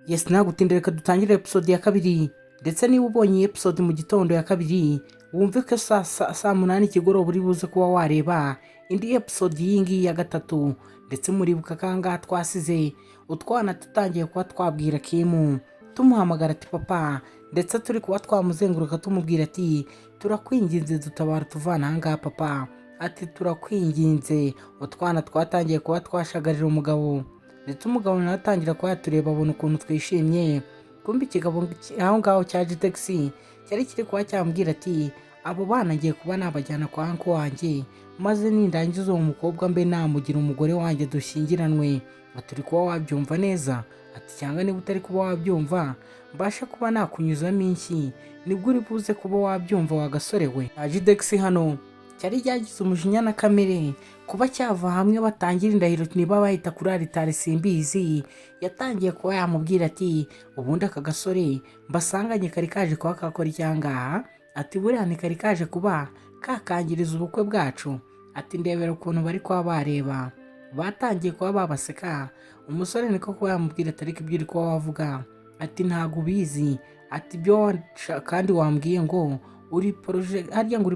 Yes, nagutindire reka dutangire episode ya kabiri. Ndetse niba ubonye episode mu gitondo ya kabiri, wumve ko saa munani ikigoroba uri buze kuba wareba indi episode y'ingi ya gatatu. Ndetse muribuka kangaha twasize utwana tutangiye kuba twabwira Kim, tumuhamagara ati papa, ndetse turi kuba twamuzenguruka tumubwira ati turakwinginze dutabara tuvana ahangaha papa, ati turakwinginze. Utwana twatangiye kuba twashagarira umugabo, ndetse umugabo nawe atangira kuba yatureba abona ukuntu twishimye. Kumbe ikigabo aho ngaho cya Taxi cyari kiri kuba cyambwira ati abo bana ngiye kuba nabajyana kwa anko wanjye, maze nindangiza uwo mukobwa mbe namugira umugore wanjye dushyingiranwe. Turi kuba wabyumva neza, ati cyangwa niba utari kuba wabyumva mbasha kuba nakunyuzamo inshyi, nibwo uri buze kuba wabyumva wa gasore we. Taxi hano cyari ryagize umujinya na kamere kuba cyava hamwe batangira indahiro niba bahita kuri aritari simbizi. Yatangiye kuba yamubwira ati ubundi aka gasore mbasanganye kari kaje kuba kakora icyangaha, ati buriya ni kari kaje kuba kakangiriza ubukwe bwacu, ati ndebera ukuntu bari kuba bareba. Batangiye kuba babaseka. Umusore niko kuba yamubwira ati ariko ibyo uri kuba wavuga, ati ntago ubizi, ati byo kandi wambwiye ngo uri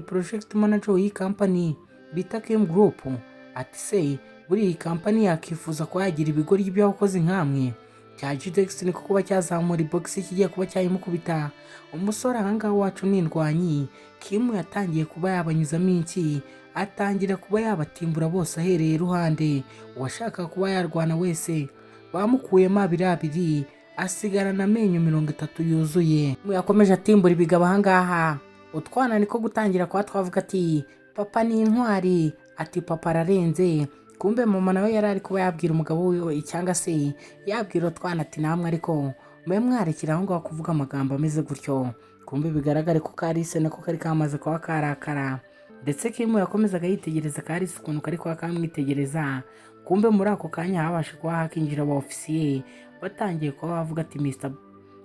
project manager w'iyi company bita Kim Group, ati se buri iyi company yakifuza ko yagira ibigori by'abakozi nkamwe. Taxi niko kuba cyazamura box kigiye kuba cyayimukubita. Umusore ahangaha wacu n'indwanyi Kim yatangiye kuba yabanyuzamo inshyi, atangira kuba yabatimbura bose ahereye iruhande. Uwashaka kuba yarwana wese bamukuyemo abiri asigarana amenyo 30 yuzuye. Yakomeje atimbura ibigabo ahangaha. Utwana niko gutangira kwa twavuga ati papa ni intwari, ati papa ararenze. Kumbe mama nawe yari ari kuba yabwira umugabo we cyangwa se yabwira utwana ati namwe ariko mwe mwarekera aho ngaho kuvuga amagambo ameze gutyo. Kumbe bigaragare ko Kalisa nako kari kamaze kuba karakara. Ndetse Kim yakomezaga yitegereza Kalisa ukuntu kari kuba kamwitegereza. Kumbe muri ako kanya habasha kuba hakinjira aba ofisiye batangiye kuba bavuga ati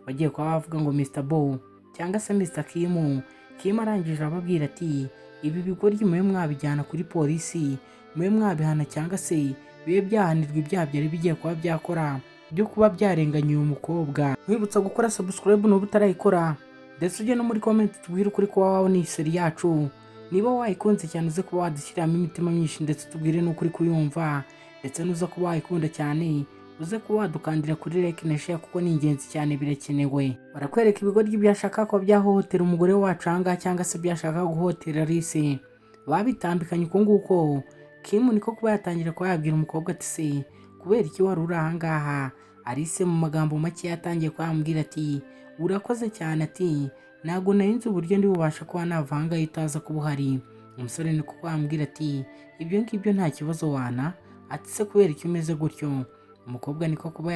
bagiye kuba bavuga ngo Mr. Bo cyangwa se Mr. Kim. Kim arangije ababwira ati ibi bigoryi mwe mwabijyana kuri polisi, mwe mwabihana cyangwa se bibe byahanirwa ibyaha byari bigiye kuba byakora byo kuba byarenganya uyu mukobwa. Mwibutsa gukora subscribe n'ubu utarayikora, ndetse ujye no muri comment tubwire ukuri kuba wawe ni seri yacu. Niba wayikunze cyane uze kuba wadushyiramo imitima myinshi, ndetse tubwire n'ukuri kuyumva, ndetse nuza kuba wayikunda cyane uze kuba wadukandira kuri like na share kuko ni ingenzi cyane, birakenewe. Barakwereka ibigoryi byashaka ko byahohotera umugore wacu ahangaha cyangwa se byashaka guhotera Alice, babitambikanye uko nguko. Kim niko kuba yatangira kuba yabwira umukobwa ati se kubera iki wari uri ahangaha. Alice mu magambo make yatangiye kuba yamubwira ati urakoze cyane, ati ntago narinzi uburyo ndi bubasha kuba navanga itaza kuba uhari. Umusore niko kuba yamubwira ati ibyo ngibyo nta kibazo wana, ati se kubera iki umeze gutyo. Umukobwa niko kuba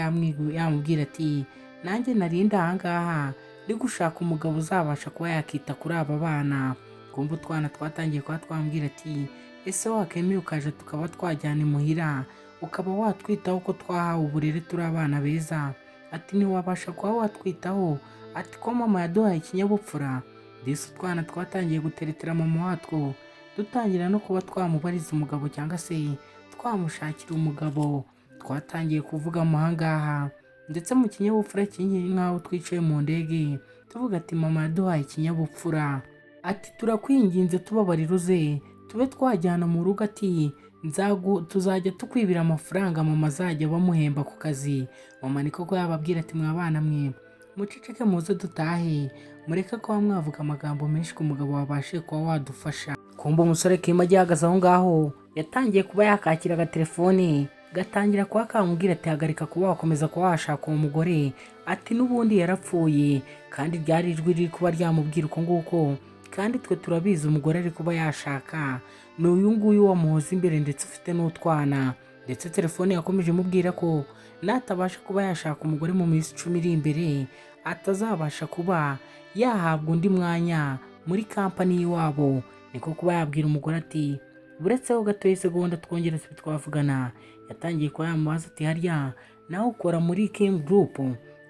yamubwira ati nanjye narinda ahangaha ndi gushaka umugabo uzabasha kuba yakita kuri aba bana. Kumva utwana twatangiye kuba twambwira ati ese wakemeye ukaje tukaba twajyana imuhira ukaba watwitaho ko twahawe uburere turi abana beza, ati ntiwabasha kuba watwitaho, ati ko mama yaduhaye ikinyabupfura. Ndetse utwana twatangiye guteretera mama watwo dutangira no kuba twamubariza umugabo cyangwa se twamushakira umugabo. Twatangiye kuvuga ahangaha ndetse mu kinyabupfura kingi nk'aho twicaye mu ndege tuvuga ati mama yaduhaye ikinyabupfura, ati turakwinginze tubabarira uze tube twajyana mu rugo, ati tuzajya tukwibira amafaranga mama azajya bamuhemba ku kazi. Mama niko ko yababwira ati mwabana mwe muceceke muze dutahe, mureke kuba mwavuga amagambo menshi ku mugabo wabashe kuba wadufasha. Kumva umusore Kim agihagaze aho ngaho yatangiye kuba yakakira agatelefone gatangira kuba kamubwira ati hagarika kuba wakomeza kuba washaka uwo mugore, ati n'ubundi yarapfuye. Kandi ryari ijwi riri kuba ryamubwira uko nguko, kandi twe turabizi umugore ari kuba yashaka ni uyu nguyu wamuhoza imbere ndetse ufite n'utwana. Ndetse telefone yakomeje imubwira ko natabasha kuba yashaka umugore mu minsi 10 iri imbere atazabasha kuba yahabwa undi mwanya muri kampani y'iwabo. Niko kuba yabwira umugore ati buretseho gatoya segonda twongera twavugana. Yatangiye kuba yamubaza ati harya nawe ukora muri Kim Group?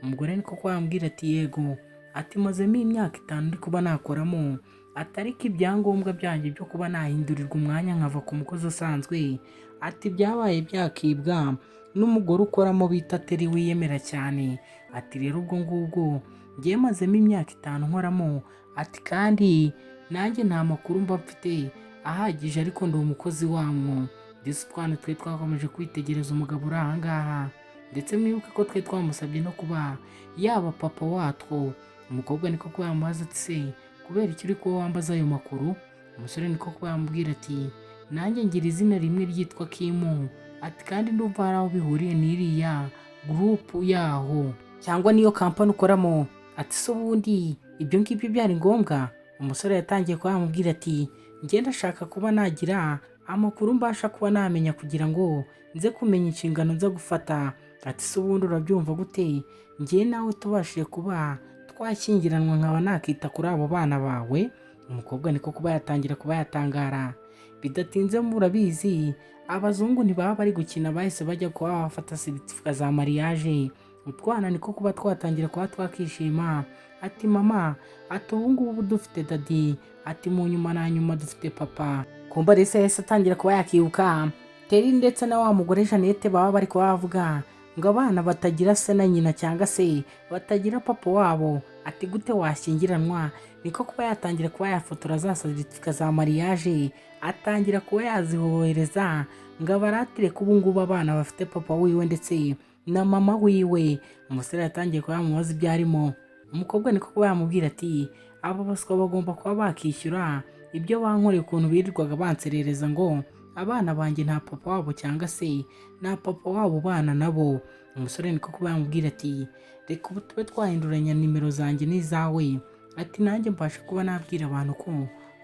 Umugore niko kuba yambwira ati yego, ati mazemo imyaka 5 ndi kuba nakoramo, atari ko ibyangombwa byanjye byo kuba nahindurirwa umwanya nkava ku mukozi usanzwe, ati byabaye byakibwa n'umugore ukoramo bita Teri wiyemera cyane, ati rero ubwo ngubwo ngiye mazemo imyaka 5 nkoramo, ati kandi nanjye nta makuru mba mfite ahagije ariko ndi umukozi wamo. Ndetse utwana twe twakomeje kwitegereza umugabo uri aha ngaha, ndetse mwibuke ko twe twamusabye no kuba yaba papa watwo. Umukobwa niko kuba yamubaza ati se kubera iki uri kuba wambaza ayo makuru? Umusore niko kuba yamubwira ati nanjye ngira izina rimwe ryitwa Kimu, ati kandi ndumva hari aho bihuriye n'iriya gurupu yaho cyangwa niyo kampani ukoramo. Ati se ubundi ibyo ngibyo byari ngombwa? Umusore yatangiye kuba yamubwira ati njye ndashaka kuba nagira amakuru mbasha kuba namenya kugira ngo nze kumenya inshingano nza gufata. Ati se ubundi urabyumva gute njye nawe tubashije kuba twashyingiranwa nkaba nakita kuri abo bana bawe? Umukobwa niko kuba yatangira kuba yatangara. Bidatinze murabizi abazungu ntibaba bari gukina, bahise bajya kuba bafata seritifika za mariage. Utwana niko kuba twatangira kuba twakishima. Ati mama, ati ubu ngubu dufite dadi, ati mu nyuma na nyuma dufite papa. Kumba rese yahise atangira kuba yakibuka Teri ndetse na wa mugore Jeannette baba bari kuba bavuga ngo abana batagira se na nyina cyangwa se batagira papa wabo. Ati gute washyingiranwa? Niko kuba yatangira kuba yafotora za seritifika za mariage, atangira kuba yazihohereza ngo abaratire ko ubu ngubu abana bafite papa wiwe ndetse na mama wiwe. Umusore yatangiye kuba yamubaza ibyo arimo. Umukobwa niko kuba yamubwira ati abo baswa bagomba kuba bakishyura ibyo bankoreye ukuntu birirwaga banserereza ngo abana banjye nta papa wabo cyangwa se nta papa wabo bana nabo. Umusore niko kuba yamubwira ati reka ubu tube twahinduranya nimero zanjye n'izawe. Ati nanjye mbasha kuba nabwira abantu ko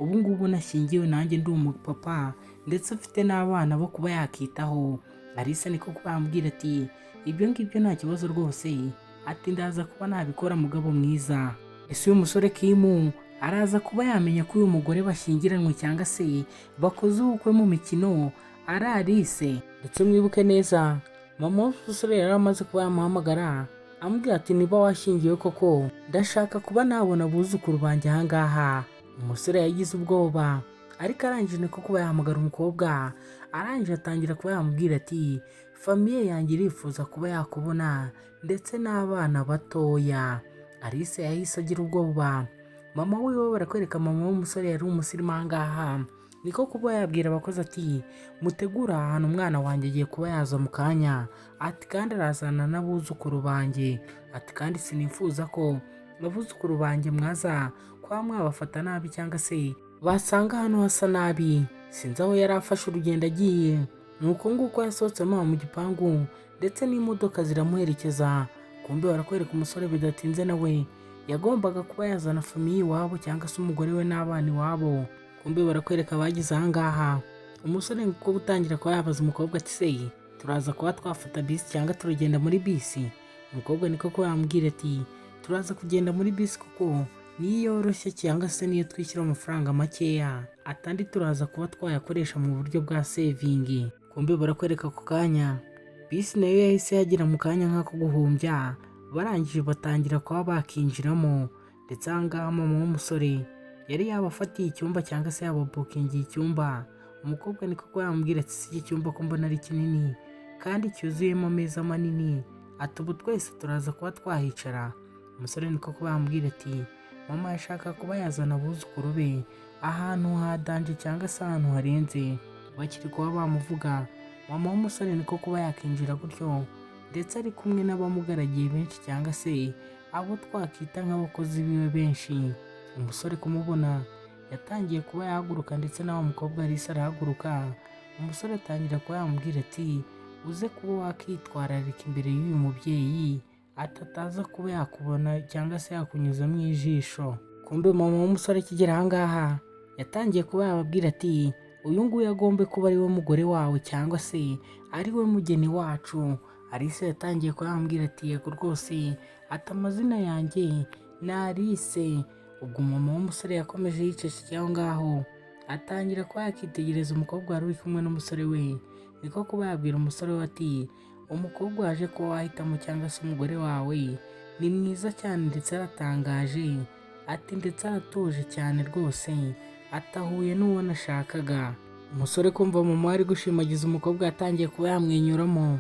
ubu ngubu nashyingiwe, nanjye ndi umupapa ndetse afite n'abana bo kuba yakitaho. Arisa niko kuba yamubwira ati ibyo ngibyo nta kibazo rwose, ati ndaza kuba nabikora mugabo mwiza. Ese uyu musore Kimu araza kuba yamenya ko uyu mugore bashyingiranwe cyangwa se bakoze ubukwe mu mikino ari Alice? Ndetse mwibuke neza mama w'umusore yari amaze kuba yamuhamagara amubwira ati niba washyingiwe koko ndashaka kuba nabona abuzukuru banjye aha ngaha. Umusore yagize ubwoba ariko arangije niko kuba yahamagara umukobwa, arangije atangira kuba yamubwira ati famiye yanjye irifuza kuba yakubona ndetse n'abana batoya. Alice yahise agira ubwoba. Mama wiwe barakwereka mama w'umusore yari umusirimu aha ngaha. Niko kuba yabwira abakozi ati mutegura ahantu umwana wanjye agiye kuba yaza mu kanya, ati kandi arazana n'abuzukuru banjye, ati kandi sinifuza ko abuzukuru banjye mwaza kwa mwabafata nabi cyangwa se basanga hano hasa nabi. Sinzi aho yari afashe urugendo agiye. Nuko nguko yasohotse mu gipangu ndetse n'imodoka ziramuherekeza. Kumbe barakwereka umusore bidatinze nawe yagombaga kuba yazana famiye iwabo cyangwa se umugore we n'abana iwabo. Kumbe barakwereka abagize aha ngaha. Umusore nkuko gutangira kuba yabaza umukobwa ati se turaza kuba twafata bisi cyangwa turagenda muri bisi? Umukobwa niko kuba yamubwira ati turaza kugenda muri bisi kuko niyo yoroshye cyangwa se niyo twishyura amafaranga makeya, atandi turaza kuba twayakoresha mu buryo bwa sevingi. Kumbe barakwereka ku kanya bisi nayo yahise yagira mu kanya nk'ako guhumbya, barangije batangira kuba bakinjiramo. Ndetse aha ngaha mama w'umusore yari yabafatiye icyumba cyangwa se yababukingiye icyumba. Umukobwa niko kuba yamubwira ati si iki cyumba ko mbona ari kinini kandi cyuzuyemo ameza manini, ati ubu twese turaza kuba twahicara. Umusore niko kuba yamubwira ati mama yashaka kuba yazana abuzukuru be ahantu hadanje cyangwa se ahantu harenze. Bakiri kuba bamuvuga, mama w'umusore niko kuba yakinjira gutyo ndetse ari kumwe n'abamugaragiye benshi cyangwa se abo twakita nk'abakozi biwe benshi. Umusore kumubona yatangiye kuba yahaguruka ndetse nawe umukobwa Alice arahaguruka. Umusore atangira kuba yamubwira ati uze kuba wakitwararika imbere y'uyu mubyeyi atataza kuba yakubona cyangwa se yakunyuzamo ijisho. Kumbe mama w'umusore akigera aha ngaha yatangiye kuba yababwira ati uyu nguyu agombe kuba ari we mugore wawe cyangwa se ari we mugeni wacu. Alice yatangiye kuba yamubwira ati yego rwose, ati amazina yanjye ni Alice. Ubwo mama w'umusore yakomeje yicecekeye aho ngaho, atangira kuba yakitegereza umukobwa wari uri kumwe n'umusore we. Niko kuba yabwira umusore we ati umukobwa waje kuba wahitamo cyangwa se umugore wawe ni mwiza cyane ndetse aratangaje, ati ndetse aratuje cyane rwose, atahuye n'uwo nashakaga. Umusore kumva mama ari gushimagiza umukobwa yatangiye kuba yamwenyuramo.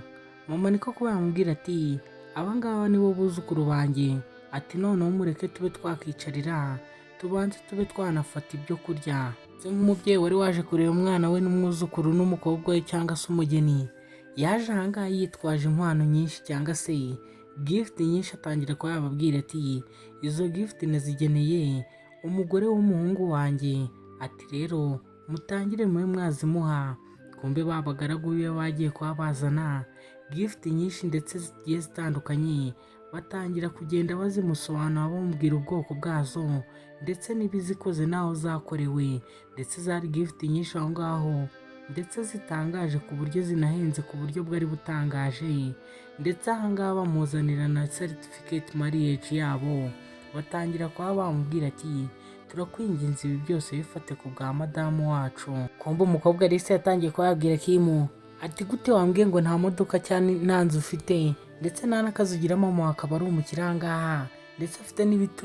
Mama niko kuba yamubwira ati aba ngaba nibo buzukuru banjye, ati noneho mureke tube twakicarira tubanze tube twanafata ibyo kurya. Se nk'umubyeyi wari waje kureba umwana we n'umwuzukuru n'umukobwa we cyangwa se umugeni, yaje ahangaha yitwaje inkwano nyinshi cyangwa se gift nyinshi, atangira kuba yababwira ati izo gift nazigeneye umugore w'umuhungu wanjye, ati rero mutangire mube mwazimuha. Kumbe babagaragu be bagiye kuba bazana gift nyinshi ndetse zigiye zitandukanye, batangira kugenda bazimusobanura bamubwira ubwoko bwazo ndetse n'ibizikoze n'aho zakorewe, ndetse zari gift nyinshi aho ngaho ndetse zitangaje ku buryo zinahenze ku buryo bwari butangaje, ndetse aha ngaha bamuzanira na certificate marriage yabo. Batangira kuba bamubwira ati turakwinginze ibi byose bifate ku bwa madamu wacu. Kumbe umukobwa Alice yatangiye kuba yabwira Kim ati gute wambwiye ngo nta modoka cyane nta nzu ufite ndetse nta n'akazi ugira, mama akaba ari umukire aha ngaha ndetse afite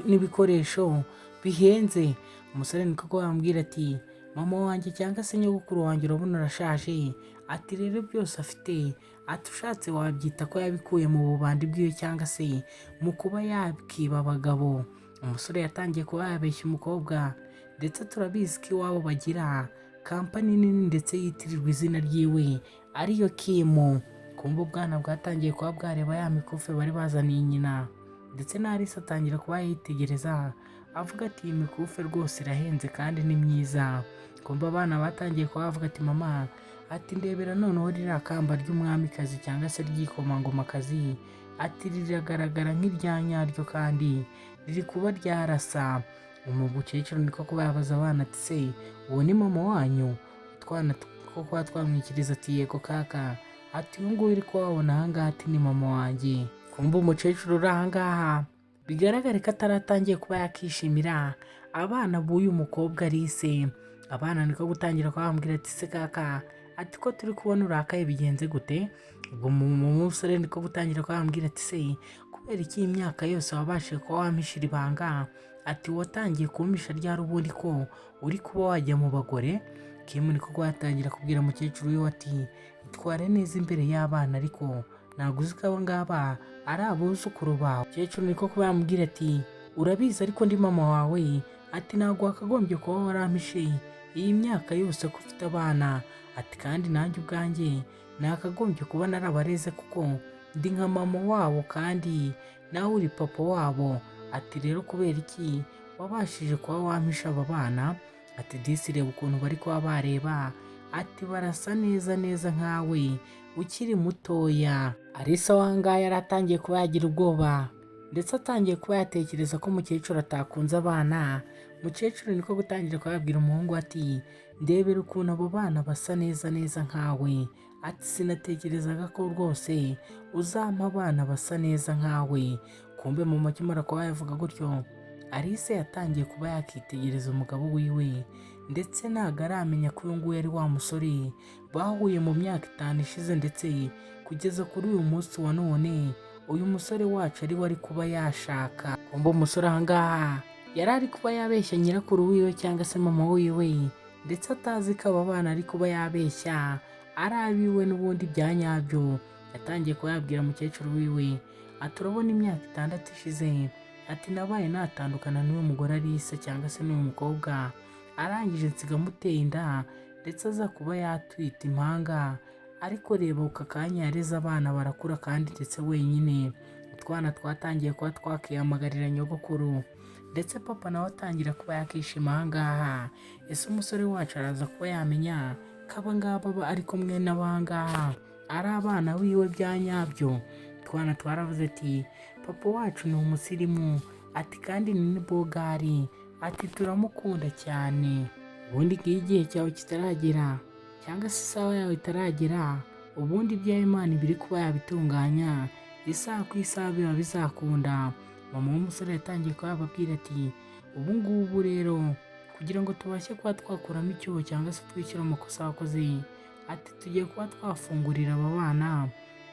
n'ibikoresho bihenze. Umusore niko ko yambwira ati mama wanjye cyangwa se nyogokuru wanjye urabona arashaje, ati rero byose afite, ati ushatse wabyita ko yabikuye mu bubandi bwiwe cyangwa se mu kuba yakiba abagabo. Umusore yatangiye kuba yabeshya umukobwa, ndetse turabizi ko iwabo bagira kampani nini ndetse yitirirwa izina ryiwe ariyo Kim. Kumbe ubwana bwatangiye kuba bwareba ya mikufe bari bazaniye nyina, ndetse na Alice atangira kuba yitegereza avuga ati iyi mikufe rwose irahenze kandi ni myiza. Kumbe abana batangiye kuba bavuga ati mama, ati ndebera noneho ririya kamba ry'umwamikazi cyangwa se ry'ikomangomakazi, ati riragaragara nk'irya nyaryo kandi riri kuba ryarasa. Umukecuru niko kuba yabaza abana ati se uwo ni mama wanyu? Utwana two kuba twamwikiriza ati yego kaka, ati uyu nguyu uri kuhabona aha ngaha ati ni mama wanjye. Kumbe umukecuru uri aha ngaha bigaragare ko ataratangiye kuba yakishimira abana b'uyu mukobwa Alice. Abana niko gutangira kuba bamubwira ati se kaka, ati ko turi kubona urakaye bigenze gute? Ubwo umusore niko gutangira kuba bamubwira ati se kubera iki imyaka yose wabashije kuba wampishira ibanga, ati watangiye kumpisha ryari ubundi ko uri kuba wajya mu bagore? Kim niko kuba yatangira kubwira umukecuru we ati itware neza imbere y'abana, ariko ntabwo uzi ko aba ngaba ari abuzukuru bawe. Umukecuru niko kuba yamubwira ati urabizi ariko ndi mama wawe, ati ntabwo wakagombye kuba warampishe iyi myaka yose ko ufite abana, ati kandi nanjye ubwanjye nakagombye kuba narabareze kuko ndi nka mama wabo kandi nawe uri papa wabo. Ati rero kubera iki wabashije kuba wampisha aba bana? Ati disi reba ukuntu bari kuba bareba, ati barasa neza neza nkawe ukiri mutoya. Alice aho ngaho yari atangiye kuba yagira ubwoba, ndetse atangiye kuba yatekereza ko umukecuru atakunze abana. Umukecuru niko gutangira kuba yabwira umuhungu ati ndebera ukuntu abo bana basa neza neza nkawe, ati sinatekerezaga ko rwose uzampa abana basa neza nkawe. Kumbe mu makimara kuba yavuga gutyo, Alice yatangiye kuba yakitegereza umugabo wiwe, ndetse ntabwo aramenya ko uyu nguyu ari wa musore bahuye mu myaka 5 ishize, ndetse kugeza kuri uyu munsi wa none uyu musore wacu ari we ari kuba yashaka. Kumbe umusore aha ngaha yari ari kuba yabeshya nyirakuru wiwe cyangwa se mama wiwe, ndetse atazi ko aba bana ari kuba yabeshya ari abiwe n'ubundi bya nyabyo. Yatangiye kuba yabwira umukecuru wiwe ati urabona imyaka 6 ishize, ati nabaye natandukana n'uyu mugore Alice cyangwa se n'uyu mukobwa, arangije nsiga muteye inda ndetse aza kuba yatwita impanga, ariko reba uka kanya yareze abana barakura kandi ndetse wenyine. Utwana twatangiye kuba twakiyamagarira nyogokuru, ndetse papa nawe atangira kuba yakishima aha ngaha. Ese umusore wacu araza kuba yamenya ko aba ngaba ari kumwe n'aba ngaha ari abana wiwe bya nyabyo? Utwana twaravuze ati papa wacu ni umusirimu, ati kandi ni bogari, ati turamukunda cyane. Ubundi iyo igihe cyawe kitaragera cyangwa se isaha yawe itaragera, ubundi ibya Imana biri kuba yabitunganya, isaha ku isaha biba bizakunda. Mama w'umusore yatangiye kuba yababwira ati ubu ngubu rero kugira ngo tubashe kuba twakuramo icyuho cyangwa se twishyura amakosa wakoze, ati tugiye kuba twafungurira aba bana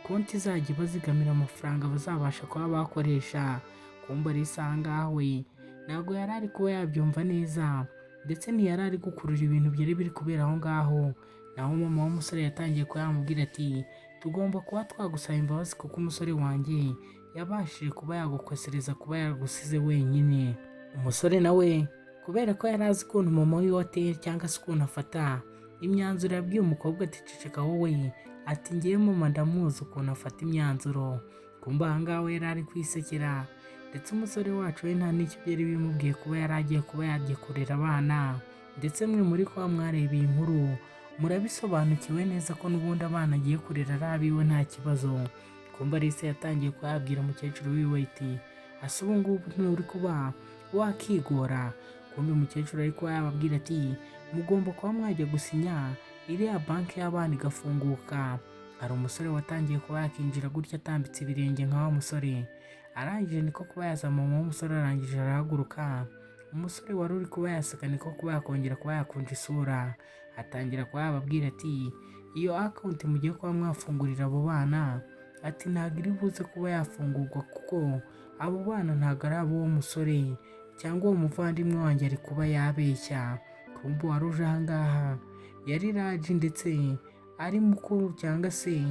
konti izajya bazigamira amafaranga bazabasha kuba bakoresha. Kumbe Alice aha ngaha we ntabwo yari ari kuba yabyumva neza, ndetse ntiyari ari gukurura ibintu byari biri kubera aho ngaho. Naho mama w'umusore yatangiye kuba yamubwira ati tugomba kuba twagusaba imbabazi kuko umusore wanjye yabashije kuba yagukosereza kuba yagusize wenyine. Umusore nawe kubera ko yari azi ukuntu mama wiwe ateye cyangwa se ukuntu afata imyanzuro, yabwiye umukobwa ati ceceka wowe, ati ngewe mama ndamuzi ukuntu afata imyanzuro. Kumbe aha ngaha we yari ari kwisekera, ndetse umusore wacu we nta n'icyo byari bimubwiye kuba yari agiye kuba yagiye kurera abana. Ndetse mwe muri kuba mwareba iyi nkuru murabisobanukiwe neza ko n'ubundi abana agiye kurera ari abiwe nta kibazo. Kumbe Alice yatangiye kuyabwira umukecuru wiwe iti ase ubu ngubu nturi kuba wakigora. Kumbe umukecuru ari kuba yababwira ati mugomba kuba mwajya gusinya iriya banki y'abana igafunguka. Hari umusore watangiye kuba yakinjira gutya atambitse ibirenge nka wa musore, arangije niko kuba yaza mama w'umusore, arangije arahaguruka. Umusore wari uri kuba yaseka niko kuba yakongera kuba yakunja isura, atangira kuba yababwira ati iyo akawunti mugiye kuba mwafungurira abo bana ati ntabwo iri buze kuba yafungurwa kuko abo bana ntabwo ari abo musore cyangwa uwo muvandimwe wanjye ari kuba yabeshya. Kumbe wari uje aha ngaha yari Raji, ndetse ari mukuru cyangwa se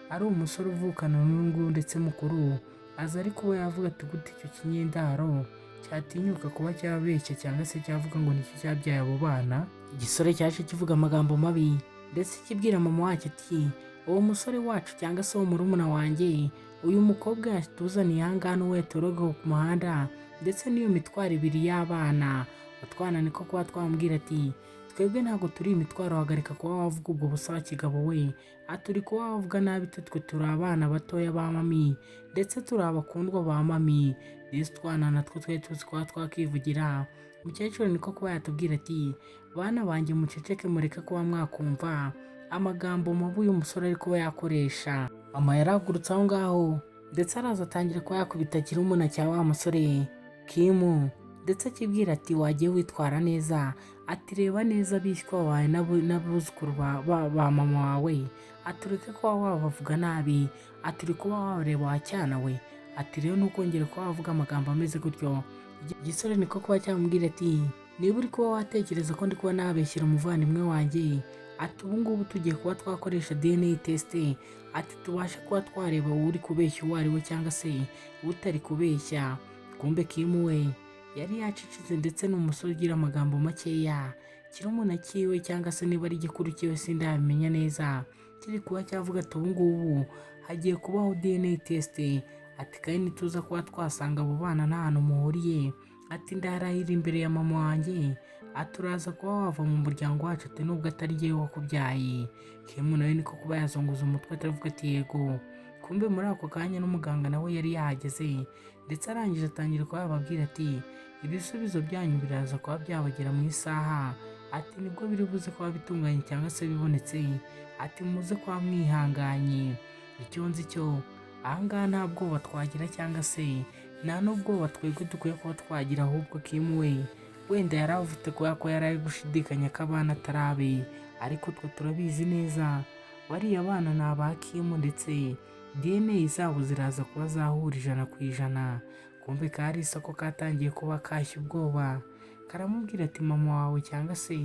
ari umusore uvukana n'uyu ndetse mukuru, aza ari kuba yavuga ati gute icyo kinyendaro cyatinyuka kuba cyabeshya cyangwa se cyavuga ngo nicyo cyabyaye abo bana. Igisore cyaje kivuga amagambo mabi ndetse kibwira mama wacyo ati uwo musore wacu cyangwa se uwo murumuna wanjye, uyu mukobwa yatuzaniye aha ngaha n'uwo yatoroga ku muhanda ndetse n'iyo mitwaro ibiri y'abana. Utwana niko kuba twamubwira ati twebwe ntabwo turi imitwaro, hagarika kuba wavuga ubwo busa wa kigabo we, aturi kuba wavuga nabi, twe turi abana batoya ba mami ndetse turi abakundwa ba mami, ndetse utwana natwo twari tuzi kuba twakivugira. Umukecuru niko kuba yatubwira ati bana banjye muceceke, mureke kuba mwakumva amagambo mabi uyu musore ari kuba yakoresha. Mama yaragurutse aho ngaho ndetse araza atangira kuba yakubita kirumuna cya wa musore Kimu, ndetse akibwira ati wagiye witwara neza, ati reba neza bishywa wawe n'abuzukuru ba mama wawe, atureke kuba wabavuga nabi, aturi kuba wareba wacyana we, ati rero ntukongere kuba wavuga amagambo ameze gutyo. Igisore niko kuba cyamubwira ati niba uri kuba watekereza ko ndi kuba nabeshyira umuvandimwe wanjye, ati ubu ngubu tugiye kuba twakoresha DNA test, ati tubashe kuba twareba uri kubeshya uwo ari we cyangwa se utari kubeshya. Kumbe Kimu we yari yacicitse ndetse n'umusore ugira amagambo makeya, kirumuna cyiwe cyangwa se niba ari igikuru cyiwe sindabimenya neza, kiri kuba cyavuga ati ubu ngubu hagiye kubaho DNA test, ati kandi nituza kuba twasanga abo bana nta hantu muhuriye, ati ndarahira imbere ya mama wanjye, aturaza kuba wava mu muryango wacu, ati nubwo atari jyewe wakubyaye. Kimu nawe niko kuba yazunguza umutwe atavuga ati yego. Kumbe muri ako kanya n'umuganga nawe yari yahageze, ndetse arangije atangira kuba yababwira ati ibisubizo byanyu biraza kuba byabagera mu isaha, ati nibwo biri buze kuba bitunganye cyangwa se bibonetse, ati muze kuba mwihanganye. Icyo nzi cyo aha ngaha nta bwoba twagira cyangwa se nta n'ubwoba twebwe dukwiye kuba twagira, ahubwo Kimu we wenda yari avute kubera ko yari ari gushidikanya ko abana atari abe, ariko twe turabizi neza bariya bana ni aba Kimu, ndetse DNA zabo ziraza kuba zahura 100%. Kumbe kari isoko katangiye kuba kashya ubwoba, karamubwira ati mama wawe cyangwa se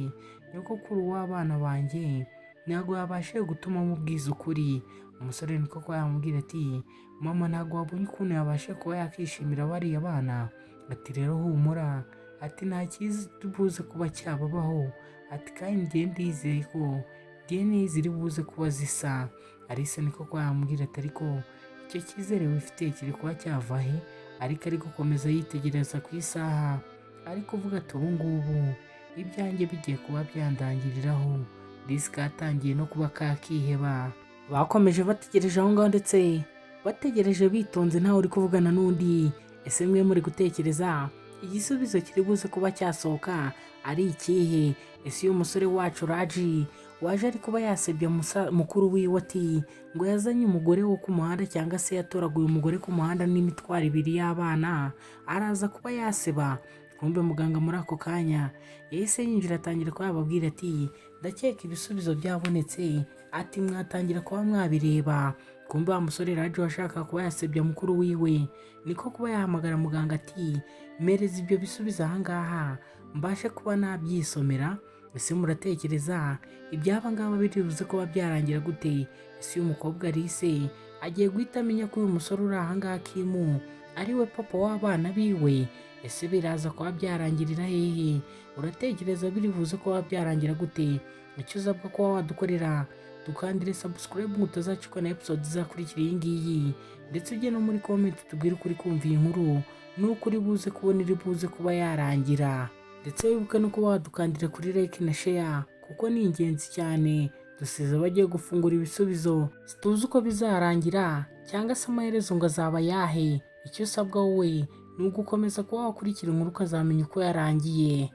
nyogokuru w'abana banjye ntabwo yabashije gutuma mubwiza ukuri. Umusore niko kuba yamubwira ati mama ntabwo wabonye ukuntu yabashe kuba yakishimira bariya bana, ati rero humura, ati nta cyiza tubuze kuba cyababaho, ati kandi njye ndizeye ko DNA ziri buze kuba zisa. Alice niko kuba yamubwira ati ariko icyo cyizere wifitiye kiri kuba cyava he? Ariko ari gukomeza yitegereza ku isaha, ari kuvuga ati ubu ngubu ibyanjye bigiye kuba byandangiriraho. Disika yatangiye no kuba kakiheba. Bakomeje bategereje aho ngaho, ndetse bategereje bitonze ntawe uri kuvugana n'undi. Ese mwe muri gutekereza igisubizo kiri buze kuba cyasohoka ari ikihe? Ese uyu musore wacu Raji waje ari kuba yasebya mukuru wiwe ati ngo yazanye umugore wo ku muhanda cyangwa se yatoraguye umugore ku muhanda n'imitwaro 2 y'abana, araza kuba yaseba. Kumbe muganga muri ako kanya yahise yinjira atangira kuba yababwira ati ndakeka ibisubizo byabonetse, ati mwatangira kuba mwabireba. Kumbe wa musore Raji washaka kuba yasebya mukuru wiwe niko kuba yahamagara muganga ati mereza ibyo bisubizo aha ngaha mbashe kuba nabyisomera. Ese muratekereza ibyaba ngaba biri buze kuba byarangira gute? Ese uyu mukobwa Alice agiye guhita amenya ko uyu musore uri ahangaha Kim ari we papa w'abana biwe. Ese biraza kuba byarangirira hehe? Uratekereza biri buze kuba byarangira gute? Icyo usabwa kuba wadukorera, dukandire subscribe ngo utazacikwa na episode izakurikira iyi ngiyi, ndetse ujye no muri comment tubwire ukuri kumva iyi nkuru nuko uri buze kubona iri buze kuba yarangira. Ndetse wibuke no kuba wadukandira kuri like na share kuko ni ingenzi cyane. Dusize bagiye gufungura ibisubizo, situzi uko bizarangira cyangwa se amaherezo ngo azaba yahe. Icyo usabwa wowe ni ugukomeza kuba wakurikira inkuru ukazamenya uko yarangiye.